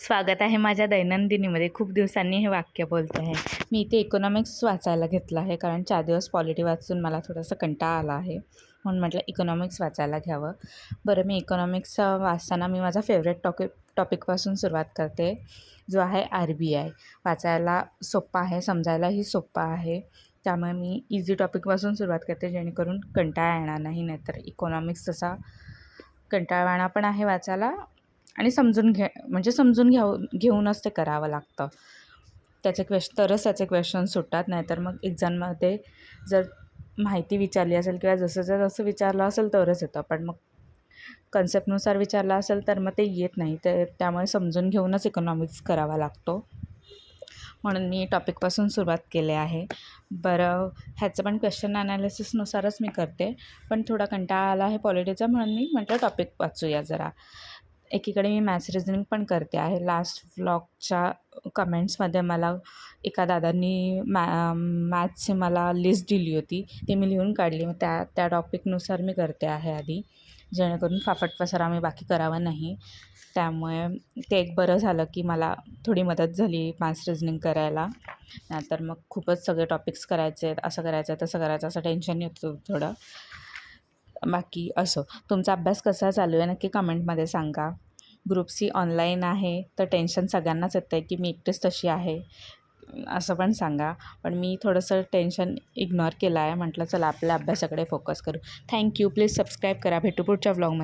स्वागत आहे माझ्या दैनंदिनीमध्ये. खूप दिवसांनी हे वाक्य बोलते आहे. मी इथे इकॉनॉमिक्स वाचायला घेतलं आहे, कारण 4 दिवस पॉलिटी वाचून मला थोडासा कंटाळा आला आहे. म्हणून म्हटलं इकॉनॉमिक्स वाचायला घ्यावं. बरं, मी इकॉनॉमिक्स वाचताना मी माझा फेवरेट टॉपिकपासून सुरुवात करते, जो आहे RBI. वाचायला सोप्पा आहे, समजायलाही सोप्पा आहे. त्यामुळे मी इझी टॉपिकपासून सुरुवात करते, जेणेकरून कंटाळा येणार नाही. नाहीतर इकॉनॉमिक्स तसा कंटाळवाणा पण आहे वाचायला आणि समजून घेऊनच ते करावं लागतं. तरच त्याचे क्वेश्चन सुटतात. नाहीतर मग एक्झाममध्ये जर माहिती विचारली असेल किंवा जसं विचारलं असेल तरच येतं. पण मग कन्सेप्टनुसार विचारलं असेल तर मग ते येत नाही. त्यामुळे समजून घेऊनच इकॉनॉमिक्स करावा लागतो. म्हणून मी टॉपिकपासून सुरुवात केली आहे. बरं, ह्याचं पण क्वेश्चन ॲनालिसिसनुसारच मी करते. पण थोडा कंटाळा आला आहे पॉलिटीचा, म्हणून मी म्हटलं टॉपिक वाचूया जरा. एकीकडे मी मॅथ्स रिझनिंग पण करते आहे. लास्ट व्लॉगच्या कमेंट्समध्ये मला एका दादांनी मॅथ्सची मला लिस्ट दिली होती. ती मी लिहून काढली. मग त्या टॉपिकनुसार मी करते आहे आधी, जेणेकरून फाफट पसारा मी बाकी करावा नाही. त्यामुळे ते एक बरं झालं की मला थोडी मदत झाली मॅथ्स रिझनिंग करायला. नाहीतर मग खूपच सगळे टॉपिक्स करायचे आहेत, असं करायचं आहे, तसं करायचं, असं टेन्शन येतं थोडं. बाकी असो, तुमचा अभ्यास कसा चालू आहे नक्की कमेंटमध्ये सांगा. ग्रुप सी ऑनलाईन आहे तर टेन्शन सगळ्यांनाच येतं आहे की मी एकटीच तशी आहे, असं पण सांगा. पण मी थोडंसं टेन्शन इग्नोर केलं आहे. म्हटलं चला आपल्या अभ्यासाकडे फोकस करू. थँक्यू. प्लीज सबस्क्राईब करा. भेटू पुढच्या व्लॉगमध्ये.